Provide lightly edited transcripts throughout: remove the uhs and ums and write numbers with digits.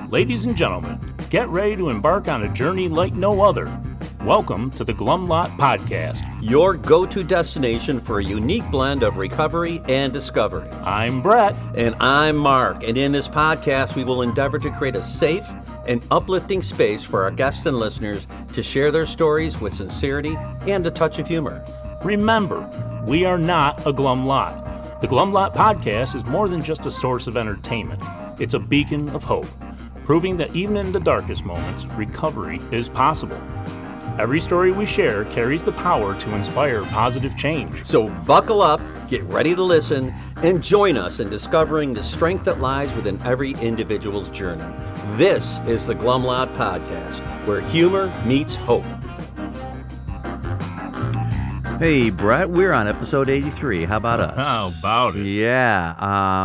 Ladies and gentlemen, get ready to embark on a journey like no other. Welcome to the Glum Lot Podcast, your go-to destination for a unique blend of recovery and discovery. I'm Brett. And I'm Mark. And in this podcast, we will endeavor to create a safe and uplifting space for our guests and listeners to share their stories with sincerity and a touch of humor. Remember, we are not a Glum Lot. The Glum Lot Podcast is more than just a source of entertainment. It's a beacon of hope, proving that even in the darkest moments, recovery is possible. Every story we share carries the power to inspire positive change. So buckle up, get ready to listen, and join us in discovering the strength that lies within every individual's journey. This is the Glum Lot Podcast, where humor meets hope. Hey, Brett, we're on episode 83. How about us? How about it? Yeah,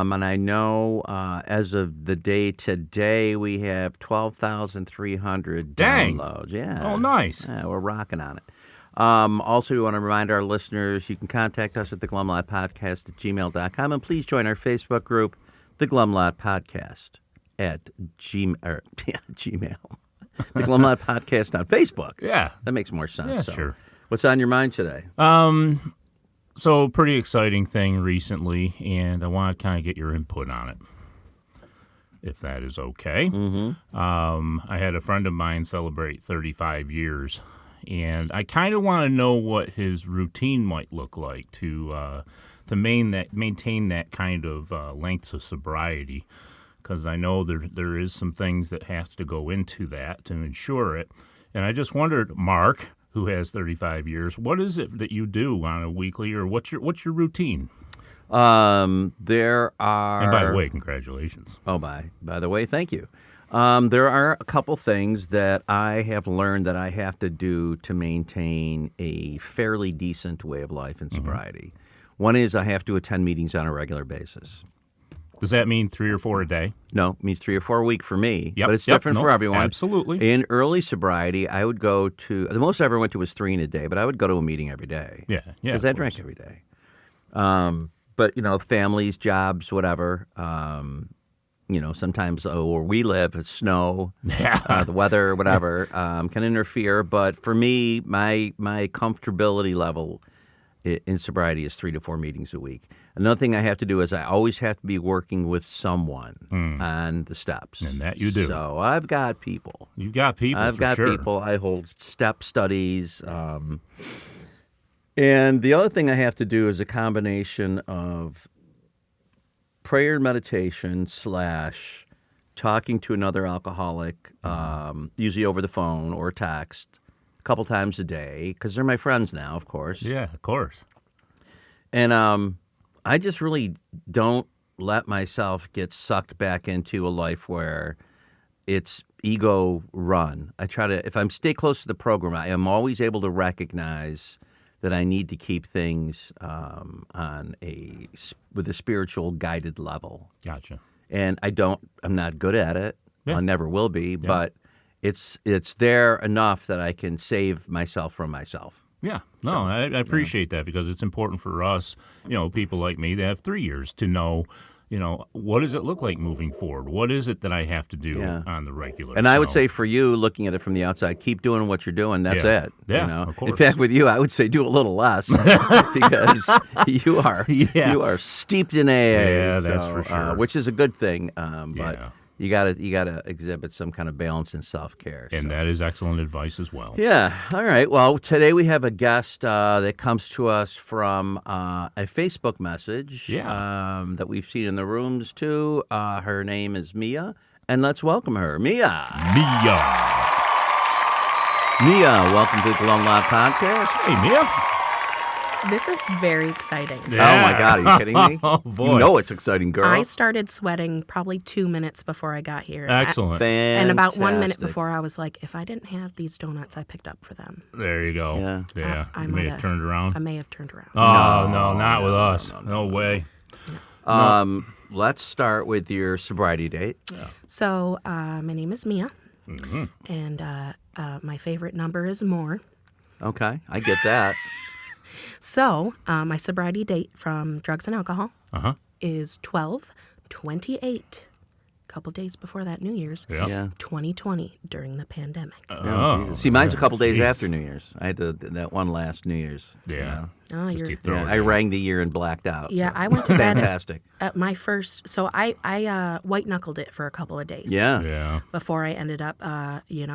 and I know as of the day today, we have 12,300 downloads. Yeah. Oh, nice. Yeah, we're rocking on it. Also, we want to remind our listeners, you can contact us at the Glum Lot Podcast at gmail.com, and please join our Facebook group, the Glum Lot Podcast at Gmail. The Glum Lot Podcast on Facebook. Yeah. That makes more sense. Yeah, sure. What's on your mind today? So pretty exciting thing recently, and I want to kind of get your input on it, if that is okay. Mm-hmm. I had a friend of mine celebrate 35 years, and I kind of want to know what his routine might look like to maintain that kind of length of sobriety, because I know there is some things that has to go into that to ensure it. And I just wondered, Mark, who has 35 years, what is it that you do on a weekly, or what's your routine? There are... And by the way, congratulations. Oh, by the way, thank you. There are a couple things that I have learned that I have to do to maintain a fairly decent way of life in sobriety. Mm-hmm. One is I have to attend meetings on a regular basis. Does that mean 3 or 4 a day? No, it means 3 or 4 a week for me, yep, but it's different for everyone. Absolutely. In early sobriety, I would go to, the most I ever went to was 3 in a day, but I would go to a meeting every day. Yeah. Because I drank every day. But, families, jobs, whatever, sometimes where we live, it's snow, the weather, whatever, can interfere. But for me, my comfortability level in sobriety is 3 to 4 meetings a week. Another thing I have to do is I always have to be working with someone on the steps. And that you do. So I've got people. You've got people, I've for got sure. people. I hold step studies. And the other thing I have to do is a combination of prayer and meditation / talking to another alcoholic, usually over the phone or text, a couple times a day, because they're my friends now, of course. Yeah, of course. And I just really don't let myself get sucked back into a life where it's ego run. I try to, if I stay close to the program, I am always able to recognize that I need to keep things with a spiritual guided level. Gotcha. And I'm not good at it. Yeah. I never will be, but it's there enough that I can save myself from myself. Yeah, no, I appreciate that, because it's important for us, people like me that have 3 years to know, what does it look like moving forward? What is it that I have to do on the regular? And I would say for you, looking at it from the outside, keep doing what you're doing. That's it. Yeah, of course. In fact, with you, I would say do a little less because you are steeped in AA. Yeah, that's for sure. Which is a good thing. But you gotta exhibit some kind of balance and self-care. And that is excellent advice as well. Yeah. All right. Well, today we have a guest that comes to us from a Facebook message that we've seen in the rooms too. Her name is Mia, and let's welcome her. Mia, welcome to the Glum Lot Podcast. Hey, Mia. This is very exciting. Yeah. Oh, my God. Are you kidding me? Oh, boy. You know it's exciting, girl. I started sweating probably 2 minutes before I got here. Excellent. And about 1 minute before, I was like, if I didn't have these donuts I picked up for them. There you go. Yeah. I You may have turned around. I may have turned around. Oh, no, not with us. No way. Let's start with your sobriety date. Yeah. So my name is Mia, and my favorite number is more. Okay, I get that. So my sobriety date from drugs and alcohol is 12/28, couple days before that New Year's. Yeah. 2020 during the pandemic. Jesus. See, mine's a couple days after New Year's. I had that one last New Year's. Yeah. You know? Oh, Just you're. you throw it I in. rang the year and blacked out. Yeah, so. I went to bed Fantastic. at my first. So I white knuckled it for a couple of days. Yeah. Before I ended up,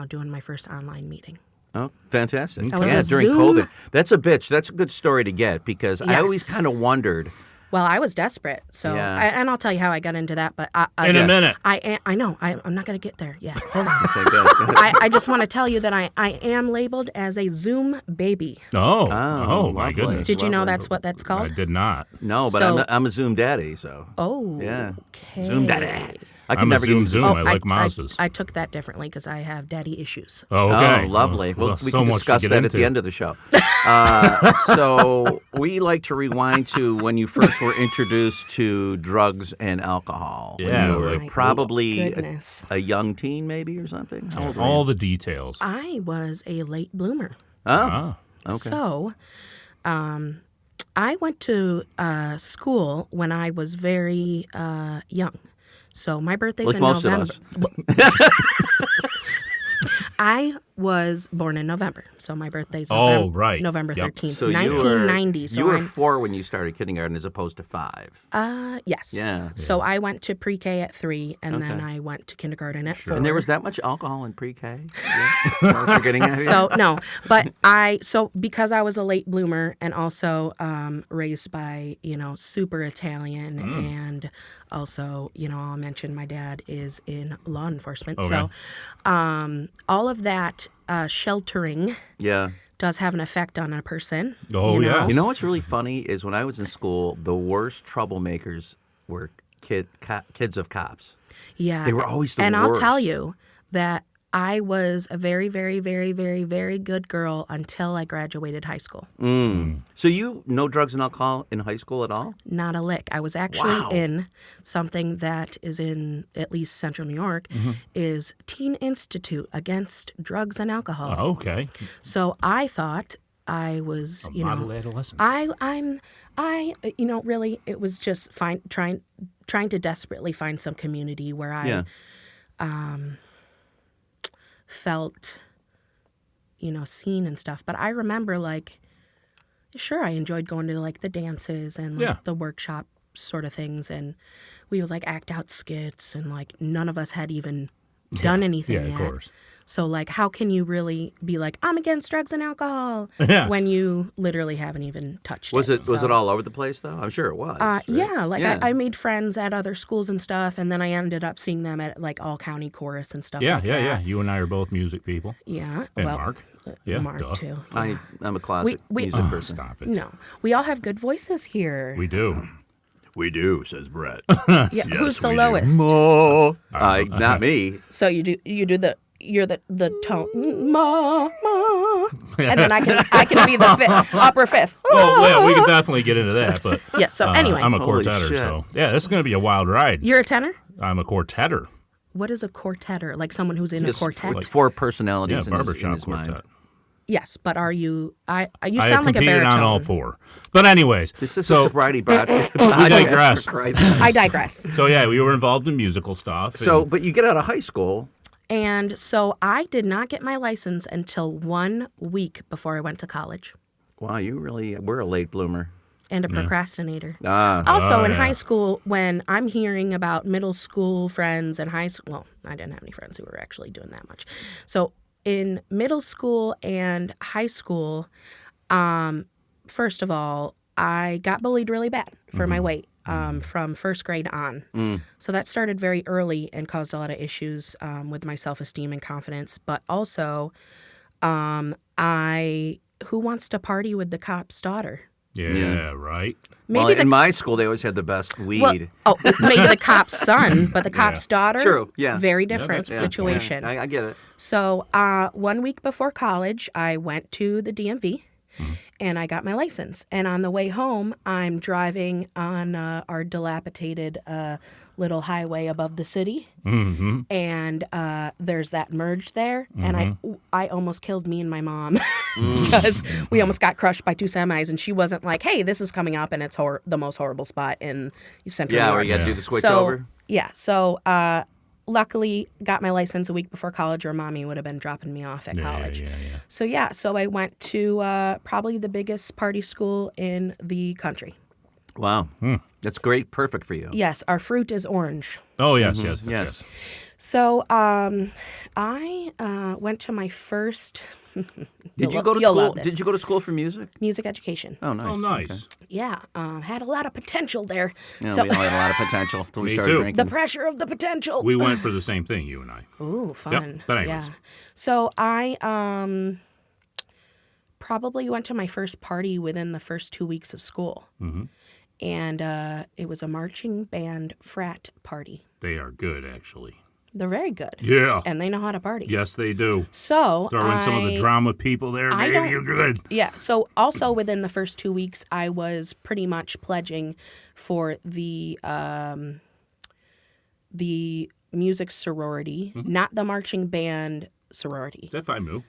doing my first online meeting. Oh, fantastic. That was Yeah, a during Zoom. COVID. That's a bitch. That's a good story to get because I Yes. always kind of wondered. Well, I was desperate, so Yeah. and I'll tell you how I got into that. But In a minute. I know I'm not gonna get there. Yeah, hold on. Okay, good. I just want to tell you that I am labeled as a Zoom baby. Oh, Oh, my lovely. goodness. Did you know Lovely. that's what that's I called? did not. No, but So- I'm a Zoom daddy, so. Oh, Yeah. okay. Zoom daddy. I can I'm never a Zoom get Zoom. Oh, I like Mazdas. I took that differently because I have daddy issues. Oh, okay. Oh, lovely. Well, Well, we so can much to discuss get that at into. the end of the show. So we like to rewind to when you first were introduced to drugs and alcohol. When Yeah, you were like- probably Goodness. a young teen, maybe, or something. How old were All you? the details. I was a late bloomer. Oh, Ah. okay. So, I went to school when I was very young. So my birthday's Like in most of November. us. I was born in November, so my birthday's Oh, right. November Yep. 13th, So you 1990. were, So you were I'm 4 when you started kindergarten as opposed to 5. yes. Yeah. So I went to pre-K at 3, and then Okay. I went to kindergarten at 4. And there was that much alcohol in pre-K? Yeah. Is that what you're getting at here? So no, but because I was a late bloomer and also raised by super Italian and also I'll mention my dad is in law enforcement, Okay. so all of that sheltering Yeah. does have an effect on a person. Oh, you know? yeah. You know what's really funny is when I was in school, the worst troublemakers were kids of cops. Yeah, They were always the and I'll tell worst. you that I was a very, very, very, very, very good girl until I graduated high school. So you no drugs and alcohol in high school at all? Not a lick. I was actually Wow. in something that is in at least Central New York, is Teen Institute Against Drugs and Alcohol. Oh, okay. So I thought I was, Model adolescent. really, it was just trying to desperately find some community where I Yeah. felt, seen and stuff. But I remember, sure, I enjoyed going to, the dances and, Yeah. the workshop sort of things. And we would, act out skits. And, none of us had even done anything Yeah, yet. of course. So, how can you really be I'm against drugs and alcohol Yeah. when you literally haven't even touched Was it? it So- all over the place though? I'm sure it was. right? Yeah, I made friends at other schools and stuff, and then I ended up seeing them at all county chorus and stuff. Yeah, like yeah, that. yeah. You and I are both music people. Yeah, And well, Mark. Yeah, Mark duh. too. I'm a classic We- music Oh, person. stop it. No, we all have good voices here. We do. We do, says Brett. Yeah, who's the lowest? Not me. So you're the tone, ma, ma, and then I can be the upper fifth. Well, yeah, we can definitely get into that. But Yeah. So anyway, I'm a Holy quartetter, shit. so yeah, this is going to be a wild ride. you're a tenor. I'm a quartetter. What is a quartetter? Like someone who's in a Just quartet? like 4 Yeah, personalities in barbershop his mind. quartet. Yes, but are you? You I have sound like a competed baritone. on all 4. But anyways, This is so a sobriety podcast. we digress. For Christ's sake. I digress. So yeah, we were involved in musical stuff. So, and- but you get out of high school. And so I did not get my license until 1 week before I went to college, Wow, you really were a late bloomer. and a procrastinator. Ah, Also, in yeah. high school, when I'm hearing about middle school friends and high school, well, I didn't have any friends who were actually doing that much. So in middle school and high school, first of all, I got bullied really bad for my weight from first grade on. So that started very early and caused a lot of issues with my self-esteem and confidence. But also, who wants to party with the cop's daughter? yeah, right. Maybe well, the in my school, they always had the best weed. maybe the cop's son, but the cop's daughter. True, yeah. Very different that's- situation. I get it. So 1 week before college, I went to the DMV and I got my license. And on the way home, I'm driving on our dilapidated little highway above the city. Mm-hmm. And there's that merge there. And I almost killed me and my mom because we almost got crushed by 2 semis. And she wasn't like, hey, this is coming up and it's the most horrible spot in Central New Yeah, York. where you got to do the switch So, over. yeah. So luckily got my license a week before college, or mommy would have been dropping me off at college. Yeah. So I went to probably the biggest party school in the country. Wow. That's great. Perfect for you. Yes, our fruit is orange. Oh, yes. So I went to my first. Did you go to school? Did you go to school for music? Music education. Oh, nice. Oh, nice. Okay. Yeah, had a lot of potential there. Yeah, So we all had a lot of potential until we Me started too. drinking. the pressure of the potential. We went for the same thing, you and I. Ooh, fun. But anyways. Yeah. So I probably went to my first party within the first 2 weeks of school. Mm-hmm. And it was a marching band frat party. They are good, actually. They're very good. Yeah. And they know how to party. Yes, they do. So Throw in some of the drama people there, I baby, don't- you're good. Yeah. So also within the first 2 weeks, I was pretty much pledging for the music sorority, not the marching band sorority. Is that Phi Mu?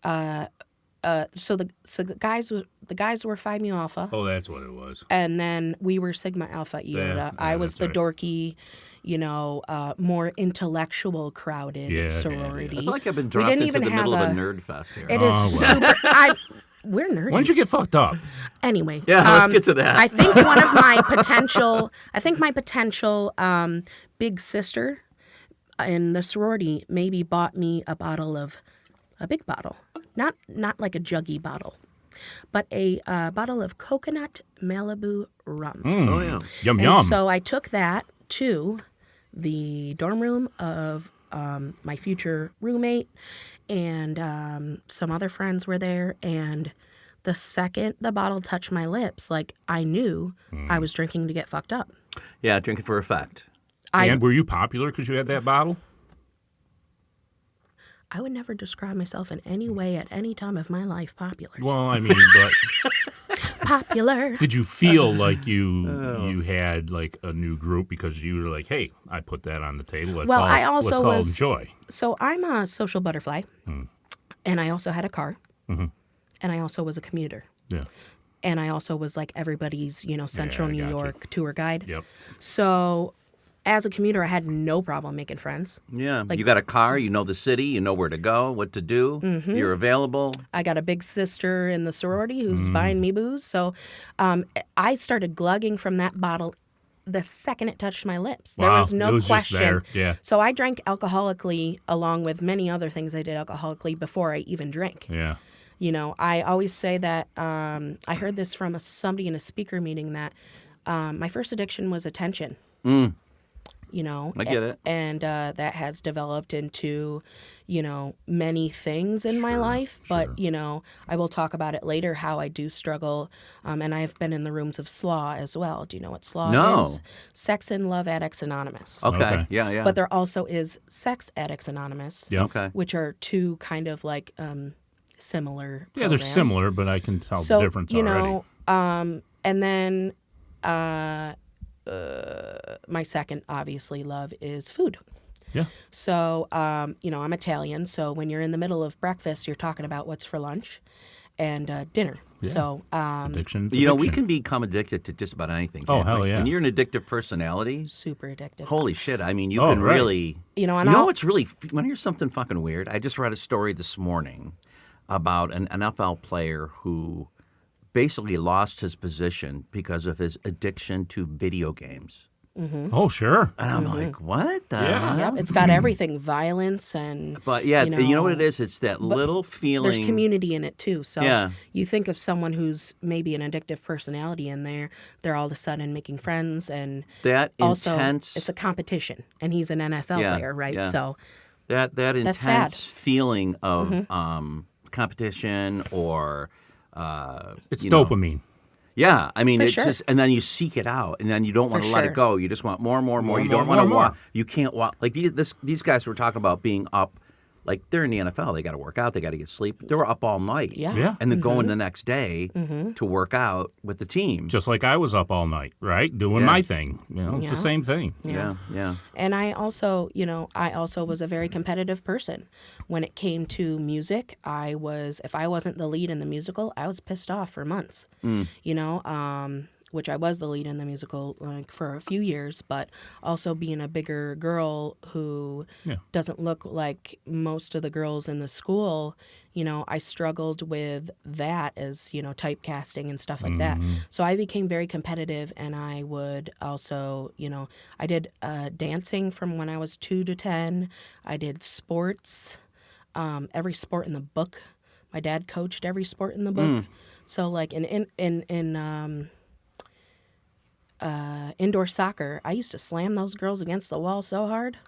So the guys were Phi Mu Alpha, Oh, that's what it was. and then we were Sigma Alpha Iota. Yeah, I was that's the right. dorky, more intellectual crowded Yeah. sorority. I feel like I've been We dropped didn't into even the have middle of a a- nerd fest here. It is Oh, well. super. We're nerdy. When did you get fucked up? Anyway, Yeah, let's get to that. I think one of my potential big sister in the sorority maybe bought me a big bottle, not like a juggy bottle, but a bottle of coconut Malibu rum. Oh, yeah. Yum, And yum. so I took that to the dorm room of my future roommate, and some other friends were there. And the second the bottle touched my lips, like I knew I was drinking to get fucked up. Yeah, drink it for effect. And were you popular because you had that bottle? I would never describe myself in any way at any time of my life popular. Well, I mean, but Popular. did you feel like you had like a new group because you were like, hey, I put that on the table. Let's Well, all, I also let's all was- enjoy. So I'm a social butterfly, and I also had a car, and I also was a commuter. Yeah. And I also was like everybody's, Central I New got you. York tour guide. Yep. So as a commuter, I had no problem making friends. Yeah. Like- you got a car, you know the city, you know where to go, what to do, you're available. I got a big sister in the sorority who's buying me booze. So I started glugging from that bottle the second it touched my lips. There Wow, was no it was just question. there, yeah. So I drank alcoholically along with many other things I did alcoholically before I even drank. Yeah. I always say that I heard this from somebody in a speaker meeting that my first addiction was attention. I get it. And that has developed into, many things in my life. But, I will talk about it later, how I do struggle. And I've been in the rooms of SLAW as well. Do you know what SLAW No. is? Sex and Love Addicts Anonymous. Okay. Okay. Yeah. But there also is Sex Addicts Anonymous, Yeah. Okay. which are two kind of like similar Yeah, they're programs. similar, but I can tell So, the difference already. And then my second, obviously, love is food. Yeah. So, I'm Italian. So when you're in the middle of breakfast, you're talking about what's for lunch and dinner. Yeah. So, Addiction. we can become addicted to just about anything. Oh, can't hell we? yeah. When you're an addictive personality, super addictive. holy shit. I mean, you Oh, can right. really. And You I'll- know what's really. Want to hear something fucking weird? I just read a story this morning about an NFL player who basically lost his position because of his addiction to video games. Oh, sure. And I'm like, what the Yeah. hell? Yep, it's got everything, violence and. But yeah, you know what it is? It's that little feeling. There's community in it too. So Yeah. you think of someone who's maybe an addictive personality in there, they're all of a sudden making friends and That also intense. it's a competition and he's an NFL Yeah, player, right? yeah. So that That's intense sad. feeling of competition or It's you know, dopamine. Yeah, I mean, For it's sure. just, and then you seek it out, and then you don't want to let sure. it go. You just want more and more and more. You More, don't more, want to more, walk. more. You can't walk. Like these guys were talking about being up. Like they're in the NFL, they got to work out, they got to get sleep. They were up all night, Yeah. Yeah. and then going the next day to work out with the team. Just like I was up all night, right? Doing Yeah. my thing. It's Yeah. the same thing. yeah. And I also was a very competitive person. When it came to music, if I wasn't the lead in the musical, I was pissed off for months. which I was the lead in the musical like for a few years, but also being a bigger girl who doesn't look like most of the girls in the school, you know, I struggled with that as, you know, typecasting and stuff like that. So I became very competitive, and I would also, you know, I did dancing from when I was 2 to 10. I did sports, every sport in the book. My dad coached every sport in the book. So like in indoor soccer, I used to slam those girls against the wall so hard.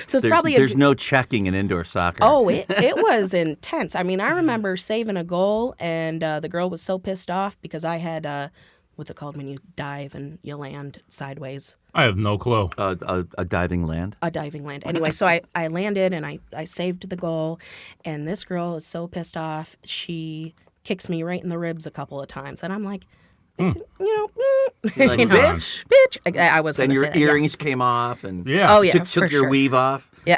So it's probably there's no checking in indoor soccer. Oh, it was intense. I mean, I remember saving a goal, and the girl was so pissed off because I had what's it called when you dive and you land sideways? I have no clue. A diving land. A diving land. Anyway, so I landed and I saved the goal, and this girl is so pissed off. She kicks me right in the ribs a couple of times, and I'm like, you know, Like, you know, bitch. I was. Then your say that, earrings came off, and Oh yeah, took your weave off. Yeah.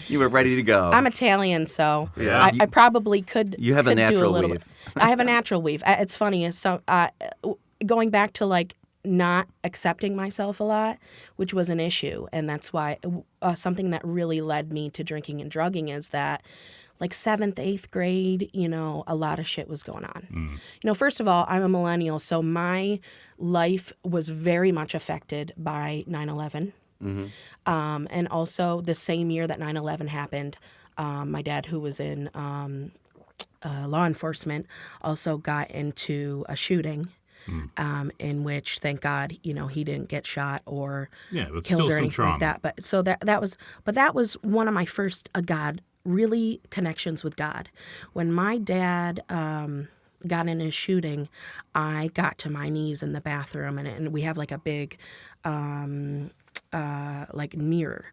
You were ready to go. I'm Italian, so Yeah. I probably could. You have a natural little weave. Bit. I have a natural weave. It's funny. So going back to like not accepting myself a lot, which was an issue, and that's why something that really led me to drinking and drugging is that. Like 7th, 8th grade, you know, a lot of shit was going on. You know, first of all, I'm a millennial, so my life was very much affected by 9/11. And also the same year that 9/11 happened, my dad, who was in law enforcement, also got into a shooting. In which, thank God, you know, he didn't get shot or killed or anything like that. But so that was one of my first really connections with God. When my dad got in his shooting, I got to my knees in the bathroom, and we have like a big like mirror.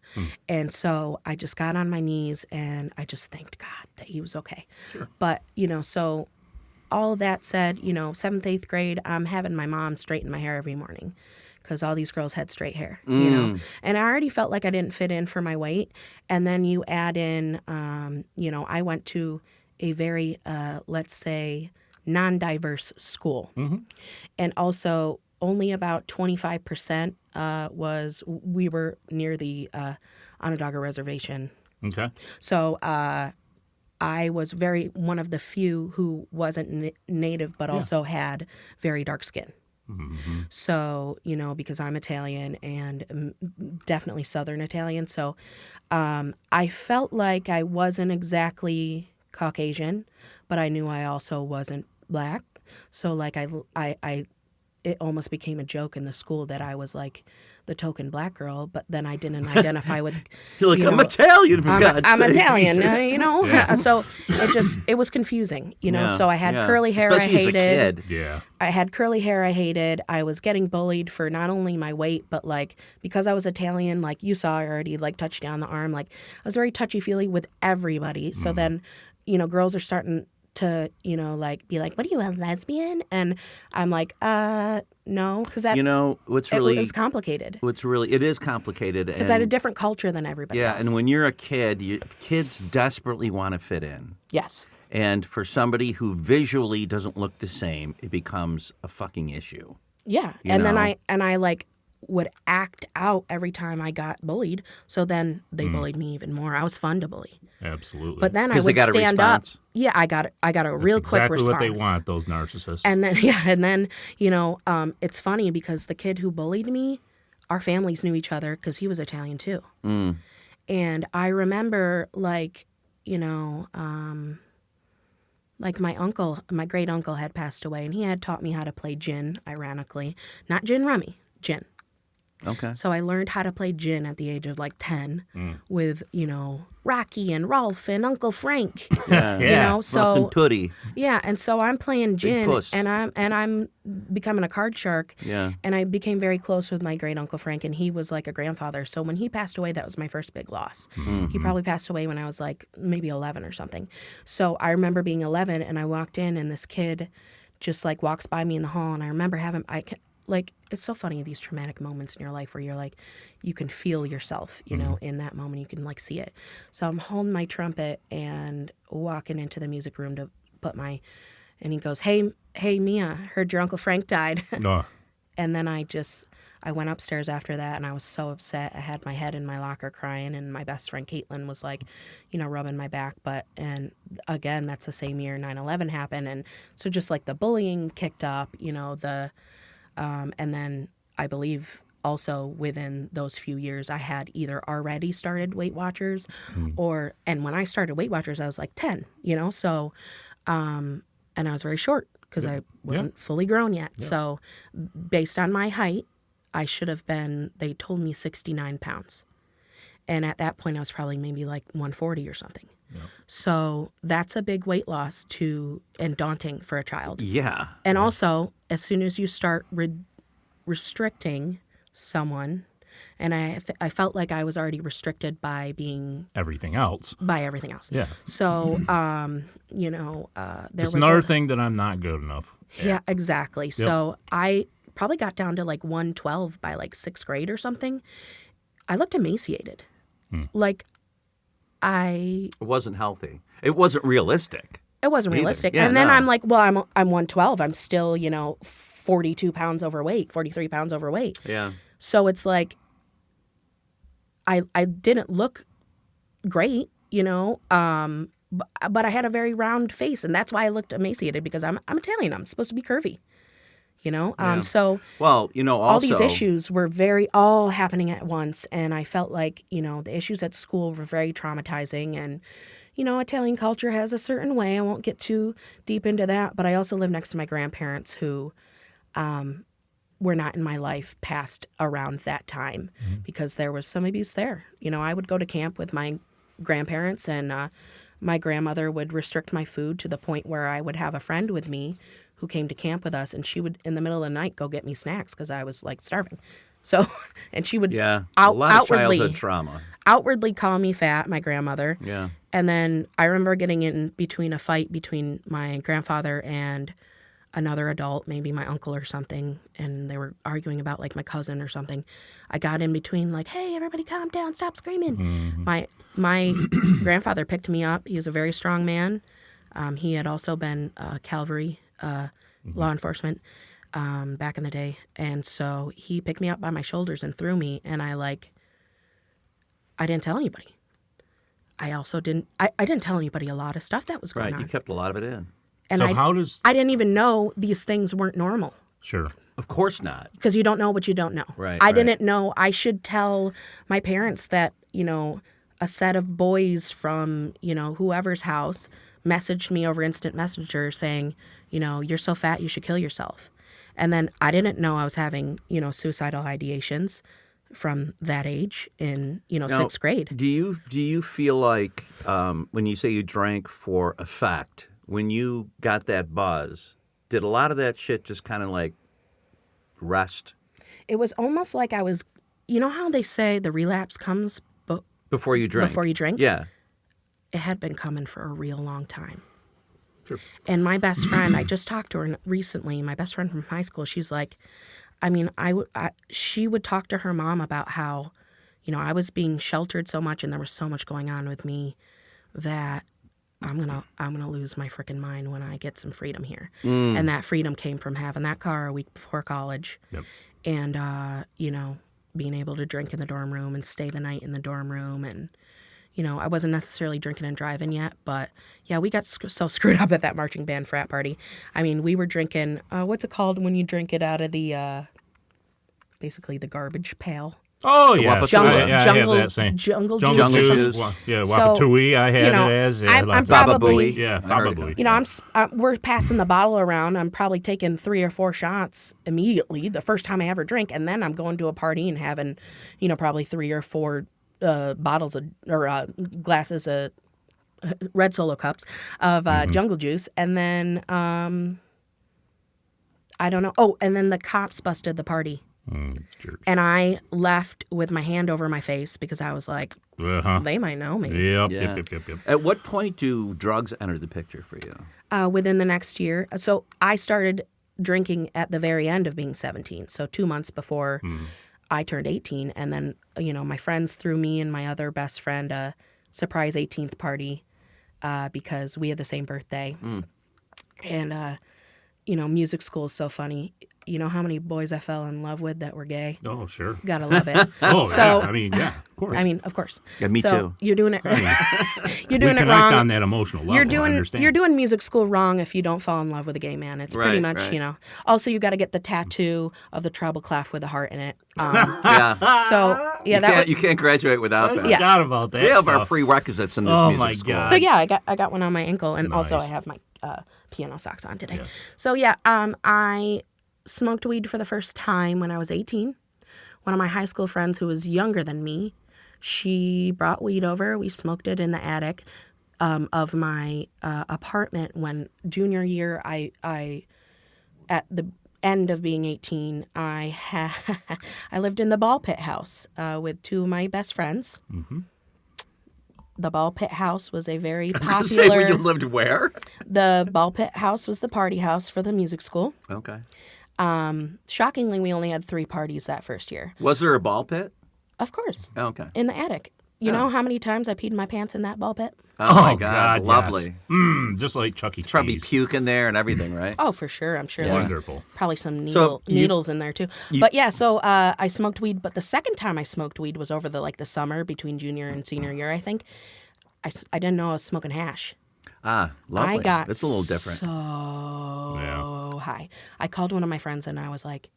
And so I just got on my knees and I just thanked God that he was okay. Sure. But, you know, so all of that said, you know, 7th, 8th grade, I'm having my mom straighten my hair every morning because all these girls had straight hair, you know. And I already felt like I didn't fit in for my weight. And then you add in, you know, I went to a very, let's say, non-diverse school. And also only about 25% we were near the Onondaga Reservation. Okay. So I was one of the few who wasn't native, but also had very dark skin. So, you know, because I'm Italian and definitely Southern Italian. So I felt like I wasn't exactly Caucasian, but I knew I also wasn't black. So like it almost became a joke in the school that I was like the token black girl, but then I didn't identify with. You're like, I'm Italian, for God's sake. I'm Italian, you know. So it was confusing, you know. So I had curly hair. Especially I hated. as a kid. Yeah. I had curly hair. I hated. I was getting bullied for not only my weight, but like because I was Italian. Like you saw, I already like touched you on the arm. Like I was very touchy feely with everybody. So then, you know, girls are starting to, you know, like be like, what are you, a lesbian? And I'm like, no, because that, you know, it was complicated. It is complicated. Because I had a different culture than everybody else. Yeah, and when you're a kid, kids desperately want to fit in. Yes. And for somebody who visually doesn't look the same, it becomes a fucking issue. Yeah, then I like would act out every time I got bullied. So then they bullied me even more. I was fun to bully. Absolutely. But then I would stand up. Yeah, I got a real quick response. Exactly what they want, those narcissists. And then you know, it's funny because the kid who bullied me, our families knew each other because he was Italian too. And I remember like, you know, like my great uncle had passed away, and he had taught me how to play gin, ironically. Not gin rummy, gin. Okay. So I learned how to play gin at the age of like 10 with, you know, Rocky and Rolf and Uncle Frank. Yeah. You know, so Rough and Putty. Yeah, and so I'm playing gin puss. and I'm becoming a card shark. Yeah. And I became very close with my great Uncle Frank, and he was like a grandfather. So when he passed away, that was my first big loss. He probably passed away when I was like maybe 11 or something. So I remember being 11 and I walked in and this kid just like walks by me in the hall, and I remember like, it's so funny, these traumatic moments in your life where you're like, you can feel yourself, you know, in that moment, you can like see it. So I'm holding my trumpet and walking into the music room to put my And he goes, hey, Mia, heard your Uncle Frank died. No. And then I went upstairs after that, and I was so upset. I had my head in my locker crying, and my best friend Caitlin was like, rubbing my back. And again, that's the same year 9/11 happened. And so just like the bullying kicked up, and then I believe also within those few years, I had either already started Weight Watchers and when I started Weight Watchers, I was like 10, so, and I was very short because I wasn't fully grown yet. Yeah. So based on my height, I should have been, they told me 69 pounds. And at that point, I was probably maybe like 140 or something. Yeah. So that's a big weight loss and daunting for a child. Yeah. And also, as soon as you start restricting someone, and I felt like I was already restricted by being everything else. Yeah. So, Just another thing that I'm not good enough at. Yeah, exactly. Yep. So I probably got down to like 112 by like 6th grade or something. I looked emaciated. Like It wasn't healthy. It wasn't realistic. It wasn't realistic. Yeah, and then I'm like, well, I'm 112. I'm still, 42 pounds overweight, 43 pounds overweight. Yeah. So it's like I didn't look great, but I had a very round face, and that's why I looked emaciated, because I'm Italian. I'm supposed to be curvy, So well, also all these issues were all happening at once, and I felt like the issues at school were very traumatizing, and Italian culture has a certain way. I won't get too deep into that, but I also live next to my grandparents who were not in my life past around that time because there was some abuse there. I would go to camp with my grandparents, and my grandmother would restrict my food to the point where I would have a friend with me who came to camp with us, and she would, in the middle of the night, go get me snacks because I was like starving. So, and she would a lot of childhood trauma. Outwardly call me fat, my grandmother. Yeah. And then I remember getting in between a fight between my grandfather and another adult, maybe my uncle or something, and they were arguing about like my cousin or something. I got in between like, hey, everybody calm down, stop screaming. Mm-hmm. My grandfather picked me up. He was a very strong man. He had also been cavalry law enforcement back in the day. And so he picked me up by my shoulders and threw me, and I didn't tell anybody. I also didn't tell anybody a lot of stuff that was going on. Right, you kept a lot of it in. And I didn't even know these things weren't normal. Sure. Of course not. Because you don't know what you don't know. Right. I didn't know I should tell my parents that, a set of boys from, whoever's house messaged me over instant messenger saying, you're so fat, you should kill yourself. And then I didn't know I was having, suicidal ideations from that age in, Now, 6th grade. Do you feel like when you say you drank for effect, when you got that buzz, did a lot of that shit just kind of like rest? It was almost like I was, how they say the relapse comes before you drink? Before you drink? Yeah. It had been coming for a real long time. Sure. And my best friend, I just talked to her recently, my best friend from high school, she's like, she would talk to her mom about how, I was being sheltered so much and there was so much going on with me that I'm gonna lose my freaking mind when I get some freedom here. And that freedom came from having that car a week before college. Yep. And, being able to drink in the dorm room and stay the night in the dorm room. And, I wasn't necessarily drinking and driving yet, but yeah, we got so screwed up at that marching band frat party. I mean, we were drinking, what's it called when you drink it out of the, basically the garbage pail? Oh, yeah. Jungle I have that same. Jungle Jungle juice. juice. Yeah, So, Wapatui I had it as. Yeah, I'm lots of- probably, Yeah, I heard probably. we're passing the bottle around. I'm probably taking 3 or 4 shots immediately, the first time I ever drink, and then I'm going to a party and having, probably 3 or 4 bottles glasses of red Solo cups of jungle juice, and then I don't know. Oh, and then the cops busted the party. Sure. And I left with my hand over my face because I was like, they might know me. Yep, Yeah. yep. At what point do drugs enter the picture for you? Within the next year. So I started drinking at the very end of being 17, so 2 months before I turned 18. And then, my friends threw me and my other best friend a surprise 18th party because we had the same birthday. And, music school is so funny. You know how many boys I fell in love with that were gay? Oh, sure. Gotta love it. Oh, So- yeah. I mean, yeah, of course. Of course. Yeah, me So too. you're doing it. You're we doing it connect wrong. on that emotional level. I understand. You're doing music school wrong if you don't fall in love with a gay man. It's pretty Right, much, right. Also, you got to get the tattoo of the treble clef with a heart in it. Yeah. So yeah, You can't graduate without that. Yeah. Forgot about that. We have our stuff. prerequisites in this Oh, music my school. God. So yeah, I got one on my ankle, and also I Nice. have my piano socks on today. Yeah. So yeah, I smoked weed for the first time when I was 18. One of my high school friends who was younger than me, she brought weed over. We smoked it in the attic of my apartment. When junior year, I at the end of being 18, I lived in the ball pit house with two of my best friends. Mm-hmm. The ball pit house was a very popular. Say you lived where? The ball pit house was the party house for the music school. Okay. Shockingly, we only had 3 parties that first year. Was there a ball pit? Of course, Okay. in the attic. You know how many times I peed my pants in that ball pit? Oh, my Oh, God. God, Lovely. yes. Just like Chuck E. Cheese. Probably puke in there and everything, right? Oh, for sure. I'm sure there's Wonderful. probably some So needles in there too. But yeah, so I smoked weed. But the second time I smoked weed was over the summer between junior and senior year, I think. I didn't know I was smoking hash. Ah, lovely. I got That's a little different. so high. I called one of my friends and I was like,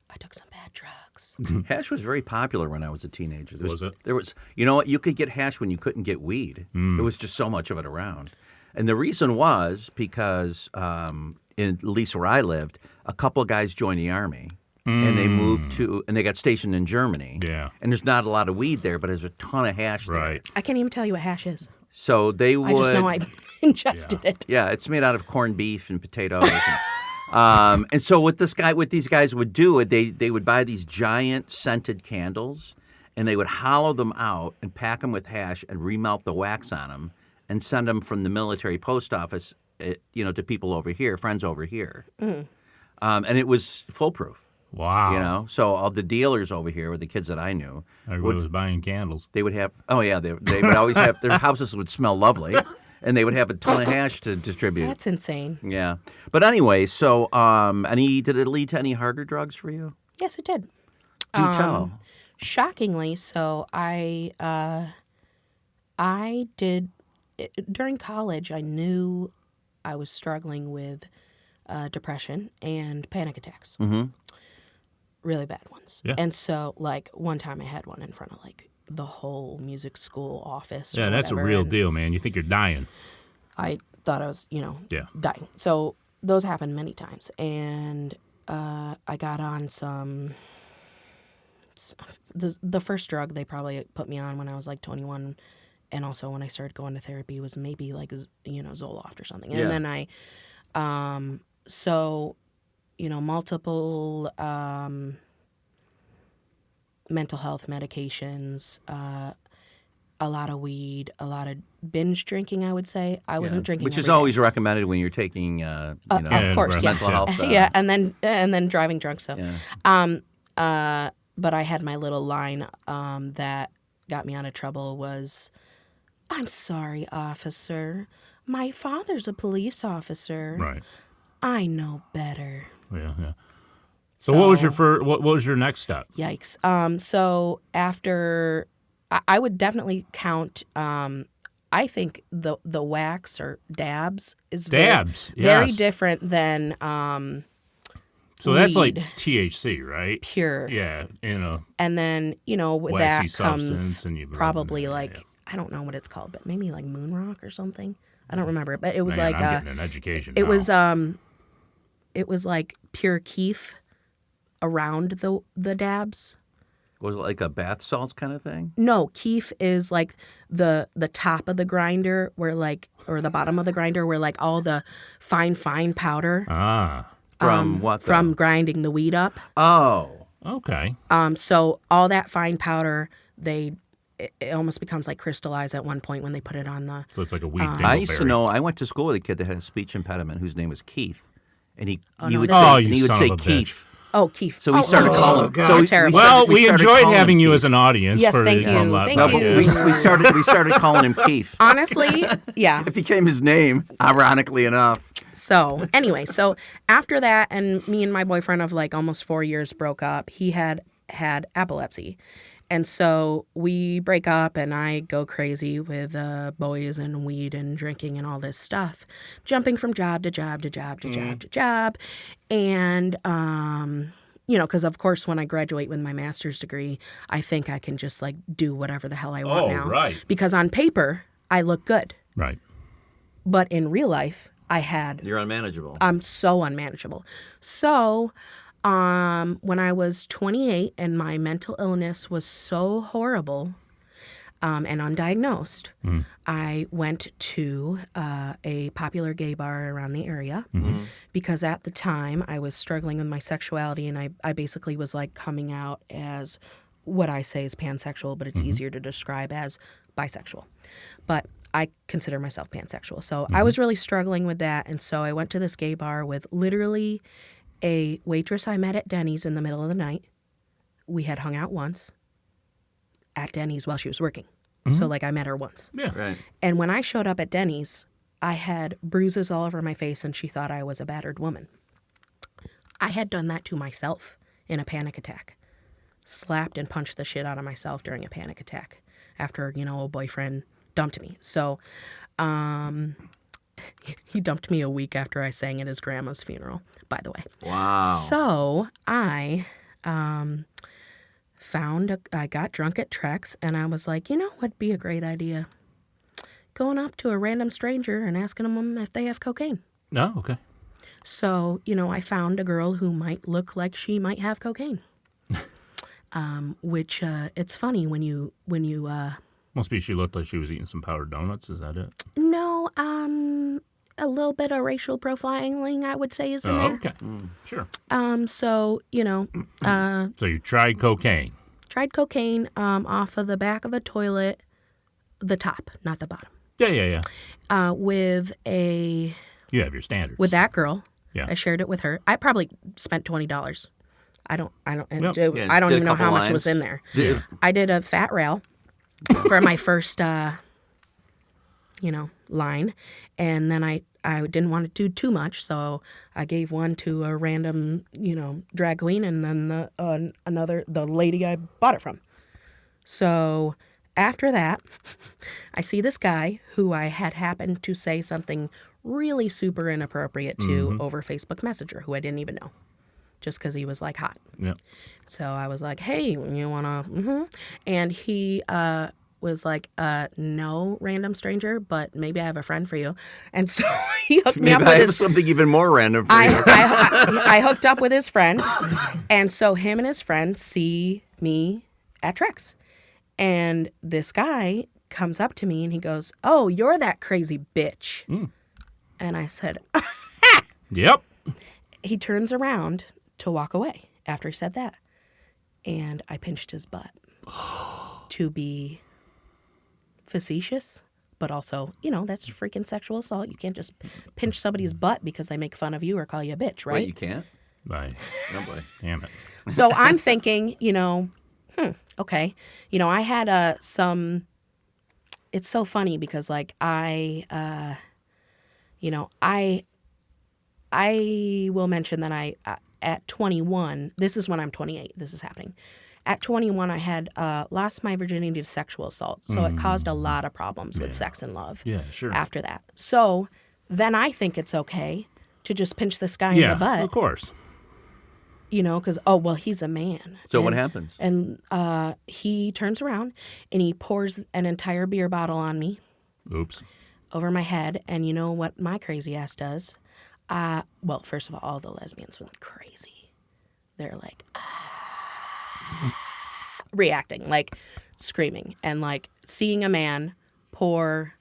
I took some bad drugs. Hash was very popular when I was a teenager. Was it? There was, you know what? You could get hash when you couldn't get weed. There was just so much of it around. And the reason was because, at least where I lived, a couple of guys joined the Army. And they moved and they got stationed in Germany. Yeah. And there's not a lot of weed there, but there's a ton of hash there. Right. I can't even tell you what hash is. So they would. I just know I ingested it. Yeah, it's made out of corned beef and potatoes. And so what these guys would do, they would buy these giant scented candles, and they would hollow them out and pack them with hash and remelt the wax on them, and send them from the military post office, to people over here, friends over here. And it was foolproof. Wow. So all the dealers over here were the kids that I knew. Everybody was buying candles. They would have, they would always have, their houses would smell lovely, and they would have a ton of hash to distribute. That's insane. Yeah. But anyway, so did it lead to any harder drugs for you? Yes, it did. Do tell. Shockingly, so I did during college. I knew I was struggling with depression and panic attacks. Mm-hmm. Really bad ones. Yeah. And so, one time I had one in front of the whole music school office. Yeah, or that's a whatever, real and deal, man. You think you're dying. I thought I was, Yeah. dying. So those happened many times, and I got on some. The first drug they probably put me on when I was 21, and also when I started going to therapy was maybe Zoloft or something. Yeah. And then I, multiple mental health medications, a lot of weed, a lot of binge drinking. I would say I wasn't drinking, which is every day. always recommended when you're taking, Of course, yeah. mental health. Yeah, and then driving drunk. So, Yeah. but I had my little line that got me out of trouble was, "I'm sorry, officer. My father's a police officer. Right. I know better." Yeah. So what was your what was your next step? Yikes. So after, I would definitely count. I think the wax or dabs is Dabs, very yes. different than So that's like weed. THC, right? pure. Yeah, And then with waxy that substance, comes and you probably yeah. I don't know what it's called, but maybe moon rock or something. I don't remember, but it was Man, I'm getting an education. it now. was it was pure keef around the dabs. Was it like a bath salts kind of thing? No, keef is the top of the grinder or the bottom of the grinder where all the fine powder From what? Though? from grinding the weed up. Oh. Okay. So all that fine powder, it almost becomes crystallized at one point when they put it on the. So it's like a weed. I used to dingleberry. know. I went to school with a kid that had a speech impediment whose name was Keith, and he no, would this say, is- Oh, and you he would son say of a bitch. Keith. Oh, Keith. So we started calling. God. So Terrible. Well, we started enjoyed calling him having you Keith. as an audience. Yes, for thank the you. Glum Lot Thank No, Podcast. but we started calling him Keith. Honestly, yeah. It became his name, ironically enough. So anyway, so after that, and me and my boyfriend of like almost 4 years broke up. He had epilepsy. And so we break up and I go crazy with boys and weed and drinking and all this stuff, jumping from job to job to job to job to job. And, because of course when I graduate with my master's degree, I think I can just like do whatever the hell I want now. Right. Because on paper, I look good. Right. But in real life, You're unmanageable. I'm so unmanageable. So when I was 28 and my mental illness was so horrible and undiagnosed, I went to a popular gay bar around the area because at the time I was struggling with my sexuality and I basically was like coming out as what I say is pansexual, but it's easier to describe as bisexual. But I consider myself pansexual. So I was really struggling with that. And so I went to this gay bar with literally a waitress I met at Denny's in the middle of the night. We had hung out once at Denny's while she was working. So, like, I met her once. Yeah. Right. And when I showed up at Denny's, I had bruises all over my face, and she thought I was a battered woman. I had done that to myself in a panic attack. Slapped and punched the shit out of myself during a panic attack after, a boyfriend dumped me. So, he dumped me a week after I sang at his grandma's funeral, by the way. Wow. So I I got drunk at Trex, and I was like, what'd be a great idea? Going up to a random stranger and asking them if they have cocaine. Oh, okay. So, I found a girl who might look like she might have cocaine. Which it's funny when you Must be she looked like she was eating some powdered donuts. Is that it? No, a little bit of racial profiling, I would say, is in there. Okay. Sure. So, So you tried cocaine. tried cocaine off of the back of a toilet, the top, not the bottom, Yeah. with You have your standards. with that girl. Yeah. I shared it with her. I probably spent $20. I don't Yep. even did know a how couple much was lines. in there. Yeah. I did a fat rail for my first, line. And then I didn't want to do too much, so I gave one to a random, drag queen, and then the lady I bought it from. So after that, I see this guy who I had happened to say something really super inappropriate to over Facebook Messenger, who I didn't even know, just because he was like hot. Yeah. So I was like, hey, you want to, And he was like, no, random stranger, but maybe I have a friend for you. And so he hooked me Maybe up with I have his... something even more random for you. I hooked up with his friend. And so him and his friend see me at Trex. And this guy comes up to me and he goes, oh, you're that crazy bitch. And I said, Yep. he turns around to walk away after he said that. And I pinched his butt to be facetious, but also, that's freaking sexual assault. You can't just pinch somebody's butt because they make fun of you or call you a bitch, right? Wait, you can't? Bye. No, boy. Damn it. So I'm thinking, okay. I had some, it's so funny because like I will mention that I at 21, this is when I'm 28, this is happening. At 21, I had lost my virginity to sexual assault. So it caused a lot of problems with sex and love Yeah, sure. after that. So then I think it's okay to just pinch this guy in the butt, of course. because, he's a man. So what happens? And he turns around and he pours an entire beer bottle on me Oops. over my head. And you know what my crazy ass does? First of all the lesbians went crazy. They're like, reacting, like screaming, and like seeing a man pour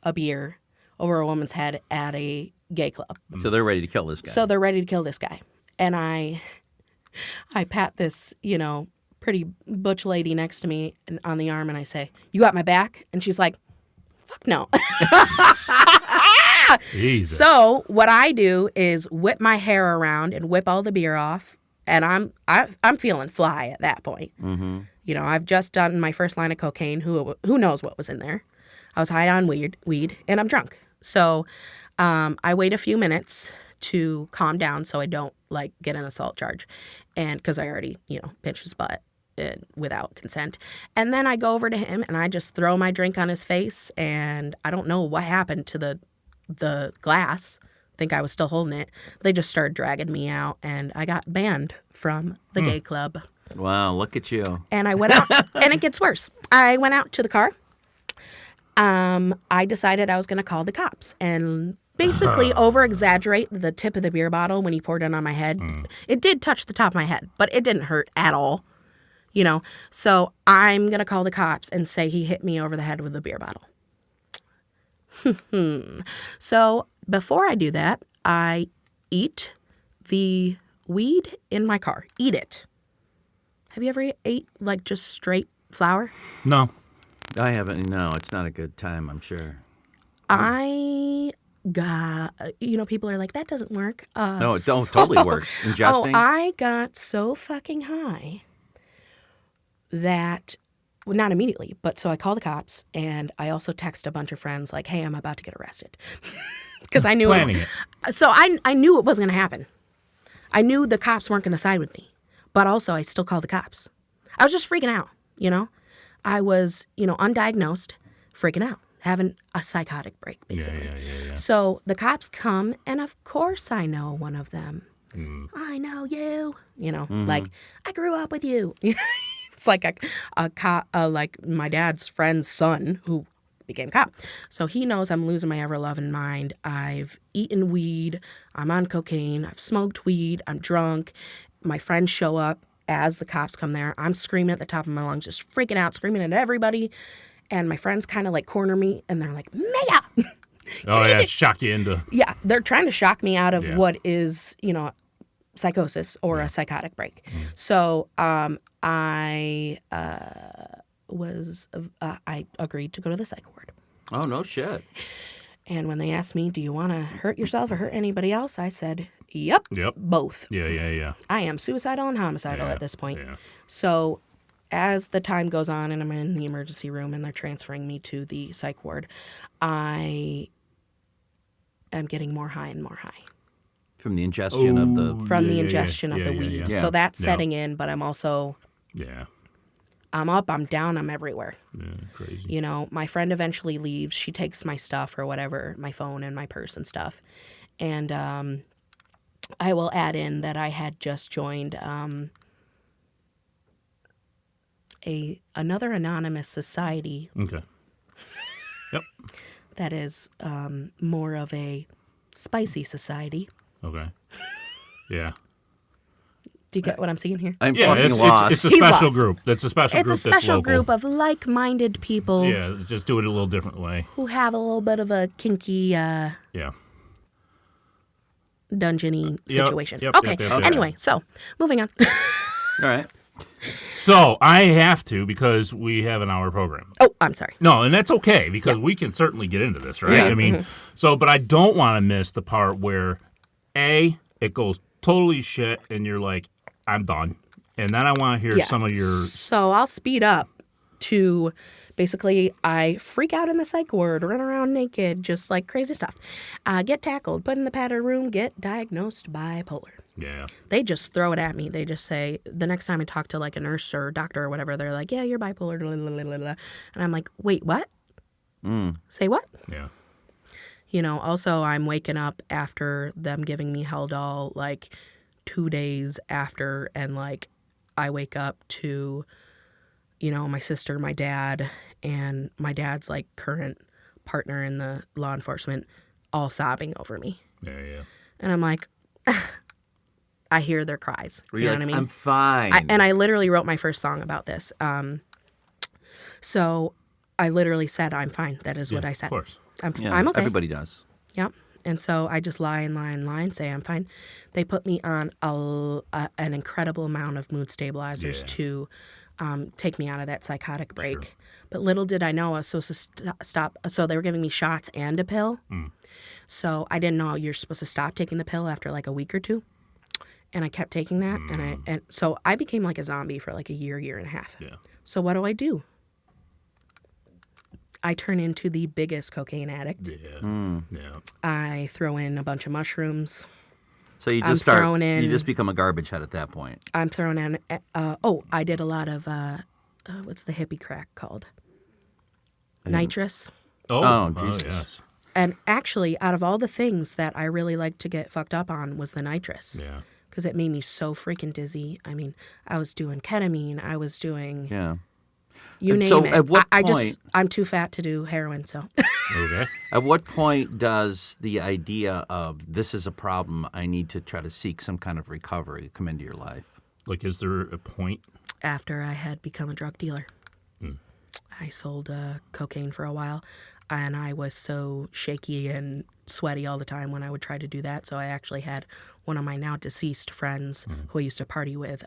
a beer over a woman's head at a gay club. So they're ready to kill this guy. So they're ready to kill this guy. And I pat this, pretty butch lady next to me on the arm and I say, you got my back? And she's like, fuck no. Jesus. So what I do is whip my hair around and whip all the beer off and I'm feeling fly at that point. Mm-hmm. You know, I've just done my first line of cocaine. Who knows what was in there? I was high on weed, and I'm drunk. So I wait a few minutes to calm down so I don't like get an assault charge, and because I already pinched his butt without consent. And then I go over to him and I just throw my drink on his face, and I don't know what happened to the glass. I think I was still holding it. They just started dragging me out, and I got banned from the gay club. Wow, look at you. And I went out, and it gets worse. I went out to the car. I decided I was going to call the cops and basically over-exaggerate the tip of the beer bottle when he poured it on my head. It did touch the top of my head, but it didn't hurt at all. So I'm going to call the cops and say he hit me over the head with a beer bottle. So before I do that, I eat the weed in my car. Eat it. Have you ever ate like just straight flour? No. I haven't. No, it's not a good time, I'm sure. I got, people are like, that doesn't work. No, it totally works. Ingesting? I got so fucking high that, well, not immediately, but so I call the cops, and I also text a bunch of friends like, hey, I'm about to get arrested. Because I knew Planning it. So I knew it wasn't going to happen. I knew the cops weren't going to side with me, but also I still called the cops. I was just freaking out, I was, undiagnosed, freaking out, having a psychotic break, basically. Yeah. So the cops come, and of course I know one of them. I know you, like, I grew up with you. It's like a cop, like my dad's friend's son who became a cop. So he knows I'm losing my ever-loving mind. I've eaten weed. I'm on cocaine. I've smoked weed. I'm drunk. My friends show up as the cops come there. I'm screaming at the top of my lungs, just freaking out, screaming at everybody. And my friends kind of like corner me, and they're like, Mia! Oh, yeah, shock you into... Yeah, they're trying to shock me out of what is, psychosis or a psychotic break. So I agreed to go to the psych ward. Oh, no shit. And when they asked me, do you want to hurt yourself or hurt anybody else? I said, yep. Both. Yeah. I am suicidal and homicidal at this point. Yeah. So as the time goes on and I'm in the emergency room and they're transferring me to the psych ward, I am getting more high and more high. From the ingestion of the... From the ingestion of the weed. Yeah. So that's setting in, but I'm also... Yeah. I'm up, I'm down, I'm everywhere. Yeah, crazy. My friend eventually leaves. She takes my stuff or whatever, my phone and my purse and stuff. And I will add in that I had just joined another anonymous society. Okay. Yep. That is more of a spicy society. Okay. Yeah. Do you get what I'm seeing here? I'm fucking lost. It's a He's special lost. group. It's a special group It's a that's special local. group of like-minded people Yeah, just do it a little different way. who have a little bit of a kinky, Yeah. dungeony Yep, situation. yep, Okay. yep, yep, yep. Anyway, so moving on. All right. So I have to because we have an hour program. Oh, I'm sorry. No, and that's okay because we can certainly get into this, right? Yeah. I mean, but I don't want to miss the part where it goes totally shit and you're like, I'm done. And then I want to hear some of your... So I'll speed up to basically I freak out in the psych ward, run around naked, just like crazy stuff. Get tackled, put in the padded room, get diagnosed bipolar. Yeah. They just throw it at me. They just say, the next time I talk to like a nurse or doctor or whatever, they're like, yeah, you're bipolar. Blah, blah, blah, blah, blah. And I'm like, wait, what? Say what? Yeah. Also I'm waking up after them giving me Haldol like 2 days after, and like I wake up to, my sister, my dad, and my dad's like current partner in the law enforcement all sobbing over me. Yeah. And I'm like, I hear their cries. Were You know like, what I mean? I'm fine. I literally wrote my first song about this. So I literally said, I'm fine. That is what I said. Of course. I'm okay. Everybody does. Yep. And so I just lie and say I'm fine. They put me on an incredible amount of mood stabilizers to take me out of that psychotic break. Sure. But little did I know I was supposed to stop. So they were giving me shots and a pill. So I didn't know you're supposed to stop taking the pill after like a week or two. And I kept taking that, and so I became like a zombie for like a year and a half. Yeah. So what do? I turn into the biggest cocaine addict. Yeah. Yeah. I throw in a bunch of mushrooms. So you I'm just throwing in- you just become a garbage head at that point. I'm throwing in. I did a lot of what's the hippie crack called? Nitrous. Oh, Jesus. Yes. And actually, out of all the things that I really liked to get fucked up on was the nitrous. Yeah. Because it made me so freaking dizzy. I mean, I was doing ketamine. I was doing Yeah. you And name so it. at what I'm too fat to do heroin, so. Okay. At what point does the idea of this is a problem, I need to try to seek some kind of recovery come into your life? Like, is there a point? After I had become a drug dealer. I sold cocaine for a while, and I was so shaky and sweaty all the time when I would try to do that. So I actually had one of my now deceased friends who I used to party with.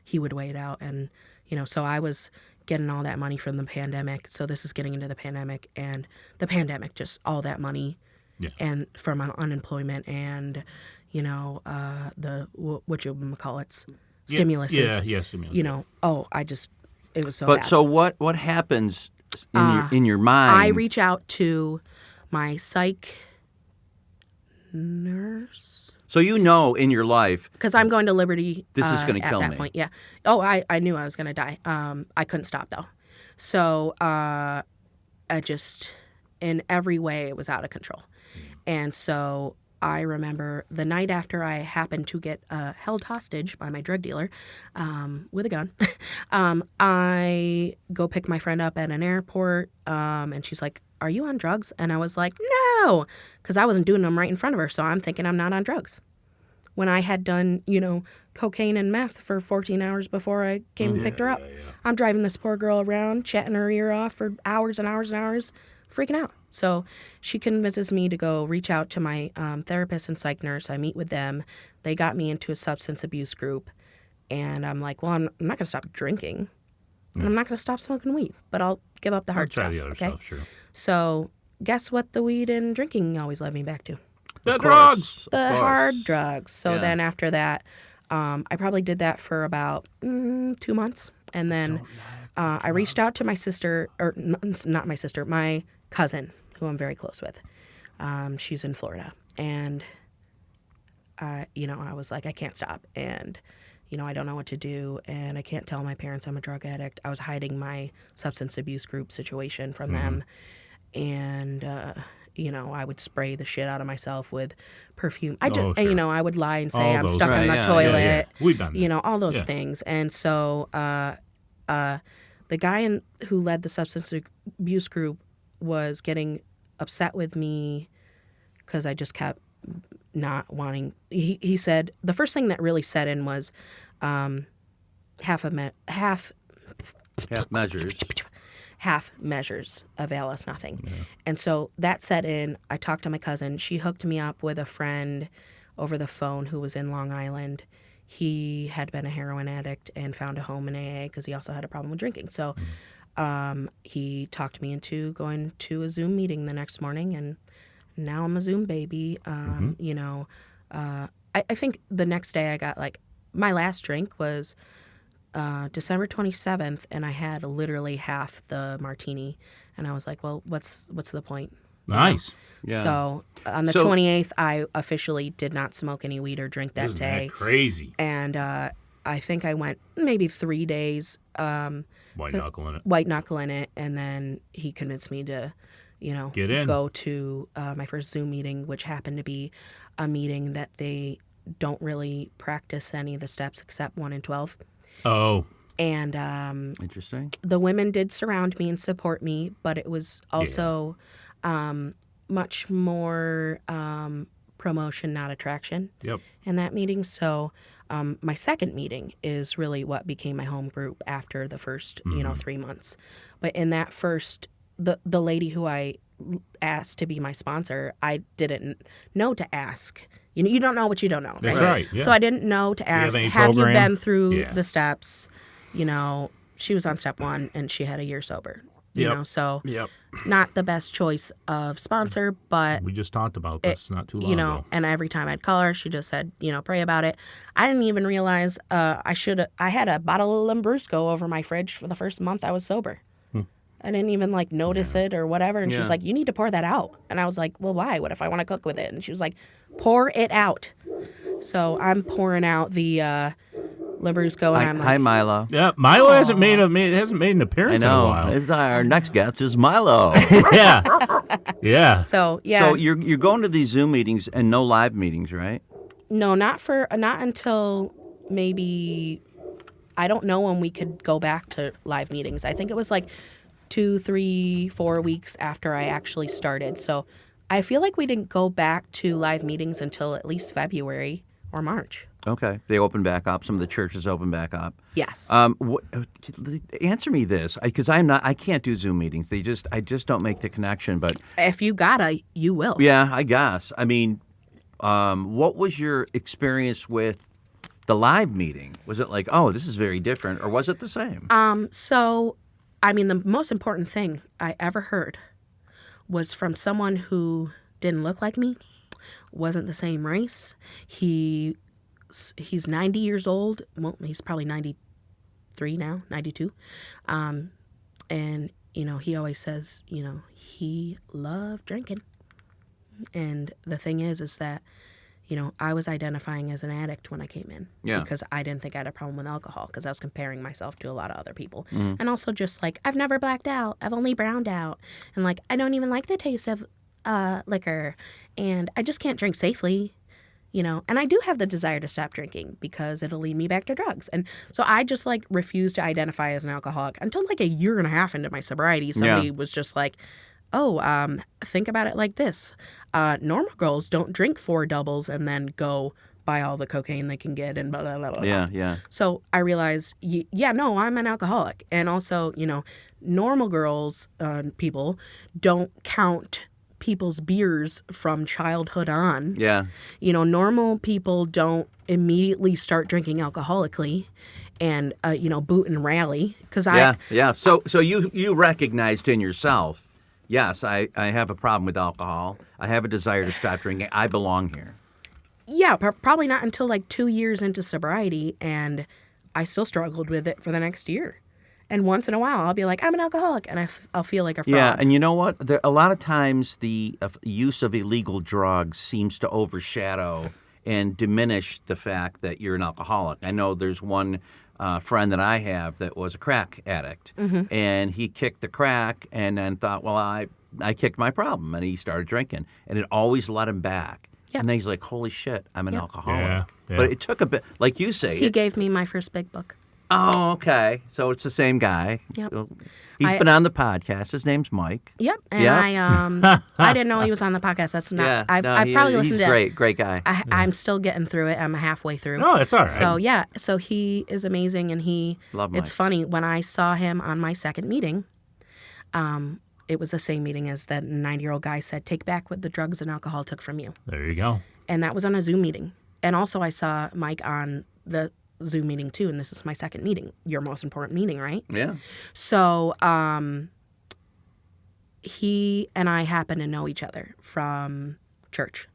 He would weigh it out, and so I was getting all that money from the pandemic. So this is getting into the pandemic, and the pandemic, just all that money, and from unemployment and the what you call it, stimulus. Yeah, stimulus. It was so But bad. so what happens in your mind? I reach out to my psych nurse So in your life, because I'm going to Liberty. This is gonna kill at that me. point. Yeah. Oh, I knew I was going to die. I couldn't stop though. So I just, in every way, it was out of control. And so I remember the night after I happened to get held hostage by my drug dealer with a gun. I go pick my friend up at an airport, and she's like, "Are you on drugs?" And I was like, "No," because I wasn't doing them right in front of her. So I'm thinking I'm not on drugs. When I had done, cocaine and meth for 14 hours before I came and picked her up. I'm driving this poor girl around, chatting her ear off for hours and hours and hours, freaking out. So she convinces me to go reach out to my therapist and psych nurse. I meet with them. They got me into a substance abuse group. And I'm like, well, I'm not going to stop drinking. And I'm not going to stop smoking weed. But I'll give up the hard Try stuff. the other okay? stuff, sure. So guess what the weed and drinking always led me back to? The drugs. The Of course. hard drugs. So Yeah. then after that, I probably did that for about 2 months. And then I reached out to my sister, or not my sister, my cousin, who I'm very close with. She's in Florida. And, I was like, I can't stop. And, I don't know what to do. And I can't tell my parents I'm a drug addict. I was hiding my substance abuse group situation from them. And, I would spray the shit out of myself with perfume. Sure. I would lie and say All I'm those stuck in things. the Yeah, toilet. yeah. We've done that. All those Yeah. things. And so the guy who led the substance abuse group was getting upset with me because I just kept not wanting. He said the first thing that really set in was half measures avail us nothing. Yeah. And so that set in. I talked to my cousin. She hooked me up with a friend over the phone who was in Long Island. He had been a heroin addict and found a home in AA because he also had a problem with drinking. So he talked me into going to a Zoom meeting the next morning, and now I'm a Zoom baby. I think the next day I got my last drink was December 27th, and I had literally half the martini, and I was like, well, what's the point? Nice. Yeah. So on the 28th, I officially did not smoke any weed or drink that Isn't day. that crazy? And I think I went maybe 3 days. White knuckle in it. White knuckle in it, and then he convinced me to, Get in. go to my first Zoom meeting, which happened to be a meeting that they don't really practice any of the steps except 1 and 12. Oh. And Interesting. the women did surround me and support me, but it was also much more promotion, not attraction. Yep. In that meeting. So my second meeting is really what became my home group after the first 3 months. But in that first, the lady who I asked to be my sponsor, I didn't know to ask. You don't know what you don't know. That's right. right. Yeah. So I didn't know to ask, any have you program? been through Yeah. the steps? She was on step 1 and she had a year sober. You know, so not the best choice of sponsor, but We just talked about this not too long ago. and every time I'd call her, she just said, pray about it. I didn't even realize I had a bottle of Lambrusco over my fridge for the first month I was sober. I didn't even notice it or whatever. And she was like, you need to pour that out. And I was like, well, why? What if I want to cook with it? And she was like, pour it out. So I'm pouring out the Lambrusco, and I'm like, Hi, Milo. Yeah, Milo hasn't made an appearance in a while. I know. Our next guest is Milo. Yeah. So yeah. So you're going to these Zoom meetings and no live meetings, right? No, not until maybe, I don't know when we could go back to live meetings. I think it was 2, 3, 4 weeks after I actually started. So I feel like we didn't go back to live meetings until at least February or March. Okay, they open back up. Some of the churches open back up. Yes. Answer me this, because I can't do Zoom meetings. I just don't make the connection. But if you gotta, you will. yeah, I guess. I mean, what was your experience with the live meeting? Was it like, oh, this is very different, or was it the same? So, I mean, the most important thing I ever heard was from someone who didn't look like me, wasn't the same race. He's 90 years old. Well, he's probably 93 now, 92. And, he always says, he loved drinking. And the thing is that, I was identifying as an addict when I came in. Yeah. Because I didn't think I had a problem with alcohol because I was comparing myself to a lot of other people. And also just I've never blacked out. I've only browned out. And I don't even like the taste of liquor. And I just can't drink safely. And I do have the desire to stop drinking because it'll lead me back to drugs. And so I just refused to identify as an alcoholic until a year and a half into my sobriety. Somebody was just think about it like this. Normal girls don't drink 4 doubles and then go buy all the cocaine they can get and blah, blah, blah, blah. Yeah. So I realized, no, I'm an alcoholic. And also, normal girls, people don't count people's beers from childhood on. Yeah. Normal people don't immediately start drinking alcoholically and, boot and rally. Yeah. So you recognized in yourself, yes, I have a problem with alcohol. I have a desire to stop drinking. I belong here. Yeah, probably not until 2 years into sobriety, and I still struggled with it for the next year. And once in a while, I'll be like, I'm an alcoholic, and I'll feel like a fraud. Yeah, and you know what? A lot of times the use of illegal drugs seems to overshadow and diminish the fact that you're an alcoholic. I know there's one friend that I have that was a crack addict, and he kicked the crack and then thought, well, I kicked my problem, and he started drinking, and it always let him back. Yeah. And then he's like, holy shit, I'm an alcoholic. Yeah. But it took a bit, like you say. He gave me my first big book. Oh, okay. So it's the same guy. Yep. He's been on the podcast. His name's Mike. Yep. And I didn't know he was on the podcast. That's not. Yeah, I've probably listened to it. He's great guy. I'm still getting through it. I'm halfway through. Oh, it's all right. So yeah. So he is amazing, and Love Mike. It's funny when I saw him on my second meeting. It was the same meeting as that 90-year-old guy said, "Take back what the drugs and alcohol took from you." There you go. And that was on a Zoom meeting. And also I saw Mike on the Zoom meeting too, and this is my second meeting. Your most important meeting, right? Yeah. So he and I happen to know each other from church.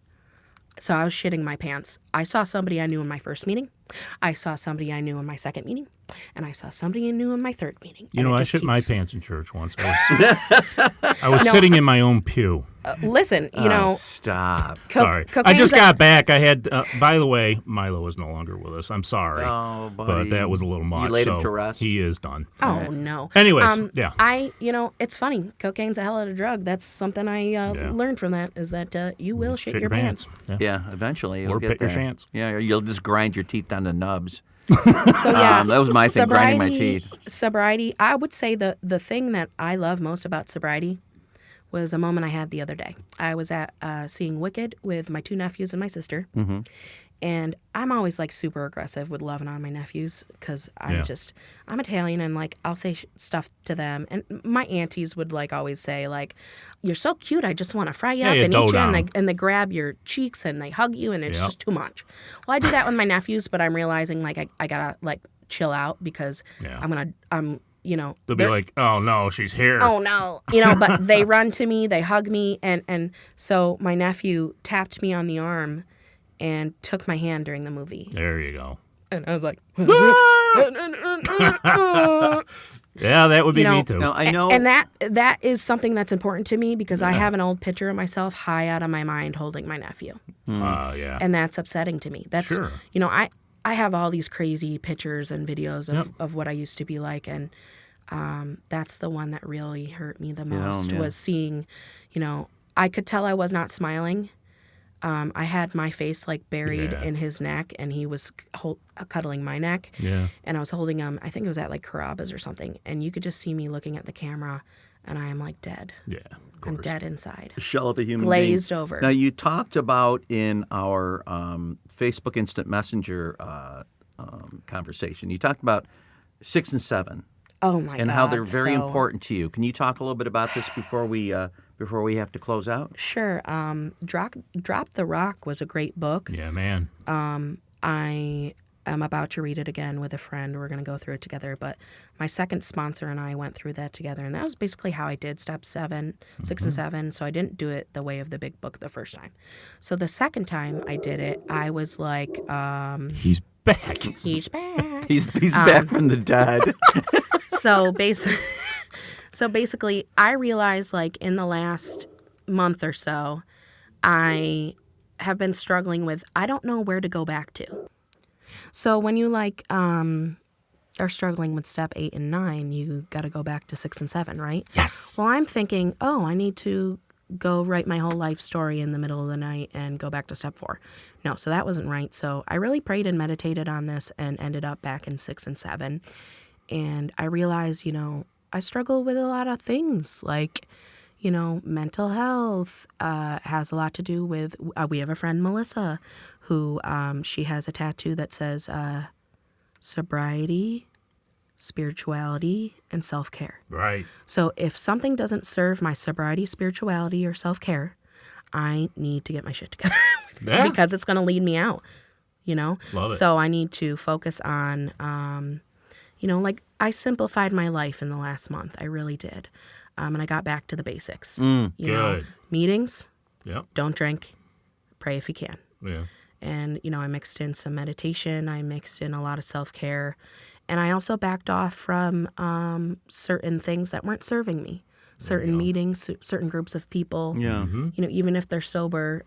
So I was shitting my pants. I saw somebody I knew in my first meeting. I saw somebody I knew in my second meeting. And I saw somebody I knew in my third meeting. I shit my pants in church once. I was sitting in my own pew. Listen, Stop. Sorry. I just got back. I had, by the way, Milo is no longer with us. I'm sorry. Oh, buddy. But that was a little much. You laid him to rest? He is done. Oh, no. Anyways, yeah. It's funny. Cocaine's a hell of a drug. That's something I learned from that, is that you will shit your pants. Yeah, eventually. Or pick your chance. Yeah, or you'll just grind your teeth down to nubs. So yeah, that was my thing, grinding my teeth. Sobriety, I would say the thing that I love most about sobriety was a moment I had the other day. I was at seeing Wicked with my 2 nephews and my sister. Mm-hmm. And I'm always super aggressive with loving on my nephews because I'm Italian, and I'll say stuff to them. And my aunties would always say you're so cute, I just want to fry you up and eat you. And they grab your cheeks and they hug you, and it's just too much. Well, I do that with my nephews, but I'm realizing I gotta chill out because I'm They'll be they're- like, oh no, she's here. oh no, but they run to me, they hug me, and so my nephew tapped me on the arm and took my hand during the movie, There you go. and I was like, Yeah, that would be me too. Now, I know. and that is something that's important to me because I have an old picture of myself high out of my mind holding my nephew, Yeah. and that's upsetting to me. That's Sure. I have all these crazy pictures and videos of what I used to be like, and that's the one that really hurt me the most was seeing, I could tell I was not smiling. I had my face like buried in his neck, and he was cuddling my neck. Yeah. And I was holding him. I think it was at like Carrabba's or something, and you could just see me looking at the camera, and I am like dead. Yeah. I'm dead inside, shell of a human glazed being. over. Now, you talked about in our Facebook Instant Messenger conversation, you talked about 6 and 7 Oh my god! and how they're very so- important to you. Can you talk a little bit about this before we have to close out? Sure. Drop the Rock was a great book. Yeah, man. I am about to read it again with a friend. We're going to go through it together. But my second sponsor and I went through that together. And that was basically how I did step 6 and 7. So I didn't do it the way of the big book the first time. So the second time I did it, I was like, He's back. he's back. He's back from the dead. So basically, I realized like in the last month or so, I have been struggling with, I don't know where to go back to. So when you are struggling with step 8 and 9, you got to go back to 6 and 7, right? Yes. Well, I'm thinking, I need to go write my whole life story in the middle of the night and go back to step 4. No, so that wasn't right. So I really prayed and meditated on this and ended up back in 6 and 7. And I realized, I struggle with a lot of things like, mental health has a lot to do with, we have a friend, Melissa, who she has a tattoo that says sobriety, spirituality, and self-care. Right. So if something doesn't serve my sobriety, spirituality, or self-care, I need to get my shit together Yeah. because it's going to lead me out, Love it. So I need to focus on, like I simplified my life in the last month. I really did. And I got back to the basics. Good. Meetings, Yep. don't drink, pray if you can. Yeah. And, I mixed in some meditation. I mixed in a lot of self-care. And I also backed off from certain things that weren't serving me, certain meetings, certain groups of people. Yeah. Even if they're sober,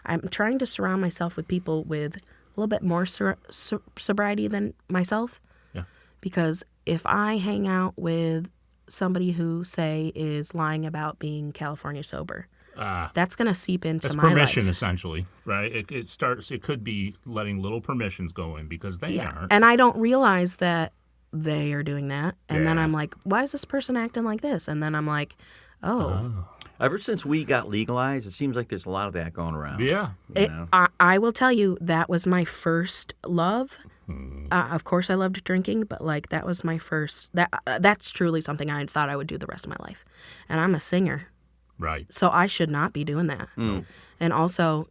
I'm trying to surround myself with people with a little bit more sobriety than myself. Yeah. Because if I hang out with somebody who, say, is lying about being California sober, that's going to seep into That's my permission, life. essentially, right? It could be letting little permissions go in because they aren't. And I don't realize that they are doing that. And then Yeah. I'm like, why is this person acting like this? And then I'm like, Ever since we got legalized, it seems like there's a lot of that going around. Yeah. You know? I will tell you, that was my first love. Of course, I loved drinking, but like that was my first. That's truly something I thought I would do the rest of my life. And I'm a singer, Right. so I should not be doing that. And also,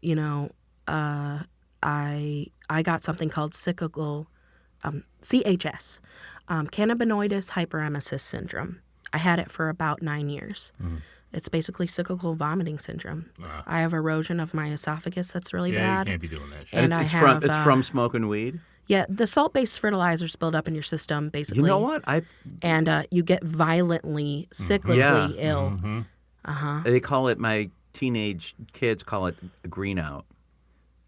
I got something called cyclical CHS, cannabinoidus hyperemesis syndrome. I had it for about 9 years. It's basically cyclical vomiting syndrome. I have erosion of my esophagus that's really Yeah, bad. you can't be doing that shit. And it's I have from smoking weed. yeah, the salt-based fertilizers build up in your system, basically. You know what? And you get violently, cyclically ill. They call it, my teenage kids call it a green out.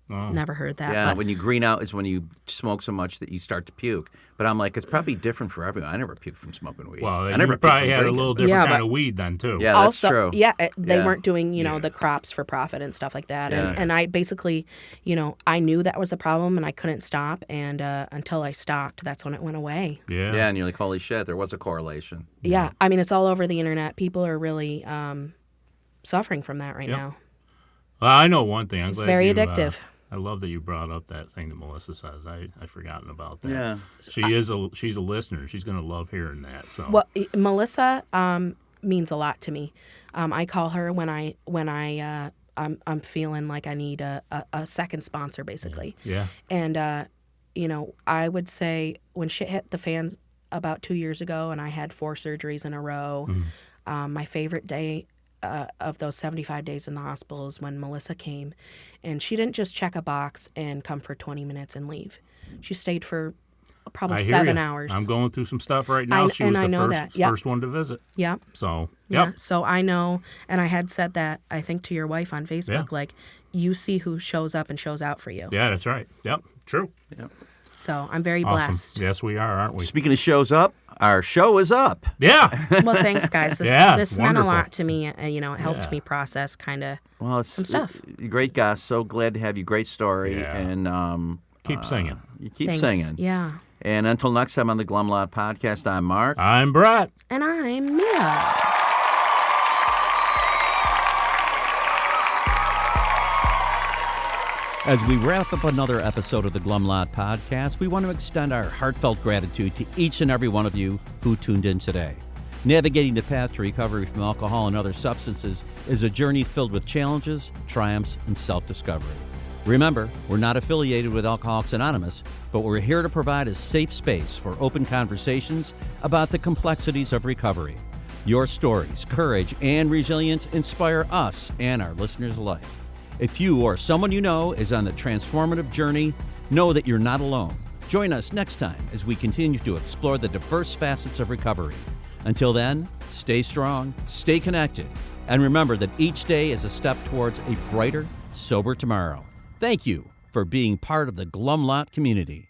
Never heard that. Yeah, but when you green out is when you smoke so much that you start to puke. But I'm like, it's probably different for everyone. I never puked from smoking weed. Well, I you never puked probably from had drinking. a little different Yeah, kind but- of weed then, too. Yeah, that's also, true. yeah, they Yeah. weren't doing, Yeah. the crops for profit and stuff like that. Yeah. And I basically, I knew that was the problem and I couldn't stop. And until I stopped, that's when it went away. Yeah. Yeah, and you're like, holy shit, there was a correlation. Yeah. I mean, it's all over the internet. People are really suffering from that right Yep. now. Well, I know one thing. It's very addictive. I love that you brought up that thing that Melissa says. I've forgotten about that. Yeah. She's a listener. She's going to love hearing that. So Well, Melissa means a lot to me. I call her when I'm feeling like I need a second sponsor, basically. Yeah. And I would say when shit hit the fans, about 2 years ago, and I had 4 surgeries in a row. My favorite day of those 75 days in the hospital is when Melissa came, and she didn't just check a box and come for 20 minutes and leave. She stayed for probably I hear 7 ya. hours. I'm going through some stuff right now. She was the first one to visit. Yep. So, Yeah. yep. So I know, and I had said that, I think, to your wife on Facebook, like, you see who shows up and shows out for you. Yeah, that's right. Yep. True. Yep. So I'm very Awesome. blessed. Yes, we are, aren't we? Speaking of shows up, our show is up. Yeah. Well, thanks, guys. This, Yeah, this meant a wonderful. lot to me. It helped Yeah. me process kind of Well, it's some stuff. Great guest. So glad to have you. Great story. Yeah. And Keep singing. you keep Thanks. singing. Yeah. And until next time on the Glum Lot Podcast, I'm Mark. I'm Brett. And I'm Mia. As we wrap up another episode of the Glum Lot Podcast, we want to extend our heartfelt gratitude to each and every one of you who tuned in today. Navigating the path to recovery from alcohol and other substances is a journey filled with challenges, triumphs, and self-discovery. Remember, we're not affiliated with Alcoholics Anonymous, but we're here to provide a safe space for open conversations about the complexities of recovery. Your stories, courage, and resilience inspire us and our listeners alike. If you or someone you know is on the transformative journey, know that you're not alone. Join us next time as we continue to explore the diverse facets of recovery. Until then, stay strong, stay connected, and remember that each day is a step towards a brighter, sober tomorrow. Thank you for being part of the Glum Lot community.